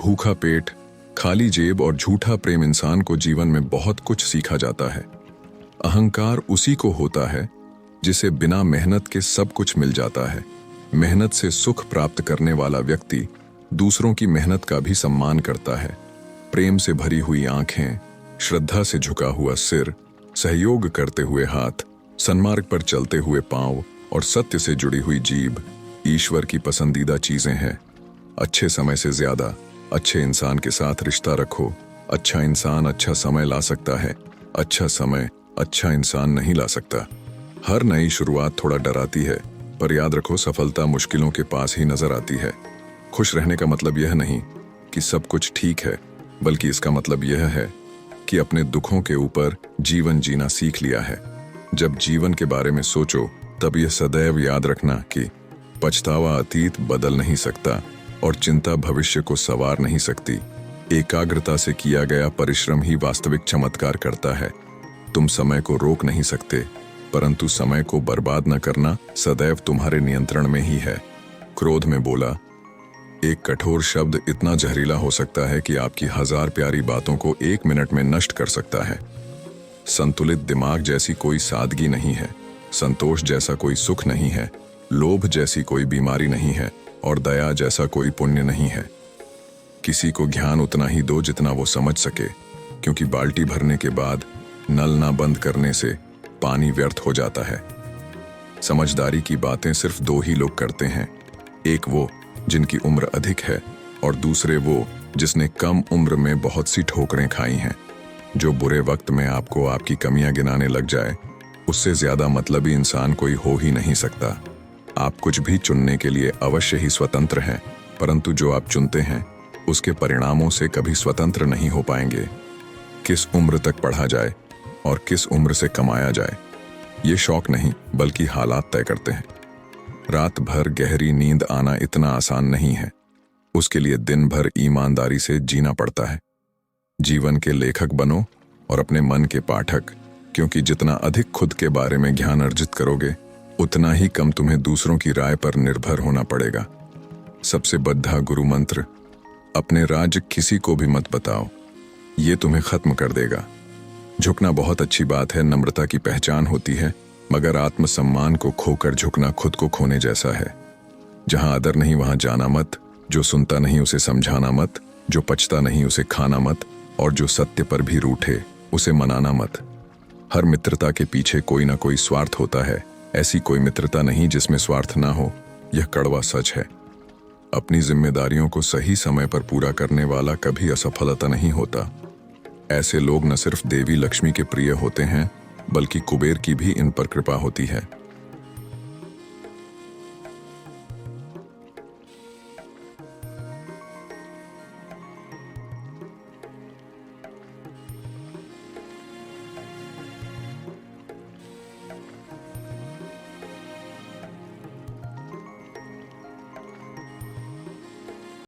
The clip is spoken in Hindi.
भूखा पेट, खाली जेब और झूठा प्रेम इंसान को जीवन में बहुत कुछ सीखा जाता है। अहंकार उसी को होता है जिसे बिना मेहनत के सब कुछ मिल जाता है। मेहनत से सुख प्राप्त करने वाला व्यक्ति दूसरों की मेहनत का भी सम्मान करता है। प्रेम से भरी हुई आंखें, श्रद्धा से झुका हुआ सिर, सहयोग करते हुए हाथ, सन्मार्ग पर चलते हुए पांव और सत्य से जुड़ी हुई जीभ ईश्वर की पसंदीदा चीजें हैं। अच्छे समय से ज्यादा अच्छे इंसान के साथ रिश्ता रखो। अच्छा इंसान अच्छा समय ला सकता है, अच्छा समय अच्छा इंसान नहीं ला सकता। हर नई शुरुआत थोड़ा डराती है, पर याद रखो सफलता मुश्किलों के पास ही नजर आती है। खुश रहने का मतलब यह नहीं कि सब कुछ ठीक है, बल्कि इसका मतलब यह है कि अपने दुखों के ऊपर जीवन जीना सीख लिया है। जब जीवन के बारे में सोचो तब यह सदैव याद रखना कि पछतावा अतीत बदल नहीं सकता और चिंता भविष्य को संवार नहीं सकती। एकाग्रता से किया गया परिश्रम ही वास्तविक चमत्कार करता है। तुम समय को रोक नहीं सकते, परंतु समय को बर्बाद न करना सदैव तुम्हारे नियंत्रण में ही है। क्रोध में बोला, एक कठोर शब्द इतना जहरीला हो सकता है कि आपकी 1000 प्यारी बातों को 1 मिनट में नष्ट कर सकता है। संतुलित दिमाग जैसी कोई सादगी नहीं है, संतोष जैसा कोई सुख नहीं है, लोभ जैसी कोई बीमारी नहीं है और दया जैसा कोई पुण्य नहीं है। किसी को ज्ञान उतना ही दो जितना वो समझ सके, क्योंकि बाल्टी भरने के बाद नल ना बंद करने से पानी व्यर्थ हो जाता है। समझदारी की बातें सिर्फ 2 ही लोग करते हैं, एक वो जिनकी उम्र अधिक है और दूसरे वो जिसने कम उम्र में बहुत सी ठोकरें खाई हैं। जो बुरे वक्त में आपको आपकी कमियां गिनाने लग जाए, उससे ज्यादा मतलबी इंसान कोई हो ही नहीं सकता। आप कुछ भी चुनने के लिए अवश्य ही स्वतंत्र हैं, परंतु जो आप चुनते हैं उसके परिणामों से कभी स्वतंत्र नहीं हो पाएंगे। किस उम्र तक पढ़ा जाए और किस उम्र से कमाया जाए, ये शौक नहीं बल्कि हालात तय करते हैं। रात भर गहरी नींद आना इतना आसान नहीं है, उसके लिए दिन भर ईमानदारी से जीना पड़ता है। जीवन के लेखक बनो और अपने मन के पाठक, क्योंकि जितना अधिक खुद के बारे में ज्ञान अर्जित करोगे, उतना ही कम तुम्हें दूसरों की राय पर निर्भर होना पड़ेगा। सबसे बद्धा गुरु मंत्र, अपने राज किसी को भी मत बताओ, ये तुम्हें खत्म कर देगा। झुकना बहुत अच्छी बात है, नम्रता की पहचान होती है, मगर आत्मसम्मान को खोकर झुकना खुद को खोने जैसा है। जहां आदर नहीं वहां जाना मत, जो सुनता नहीं उसे समझाना मत, जो पचता नहीं उसे खाना मत, और जो सत्य पर भी रूठे उसे मनाना मत। हर मित्रता के पीछे कोई ना कोई स्वार्थ होता है, ऐसी कोई मित्रता नहीं जिसमें स्वार्थ ना हो, यह कड़वा सच है। अपनी जिम्मेदारियों को सही समय पर पूरा करने वाला कभी असफलता नहीं होता। ऐसे लोग न सिर्फ देवी लक्ष्मी के प्रिय होते हैं, बल्कि कुबेर की भी इन पर कृपा होती है।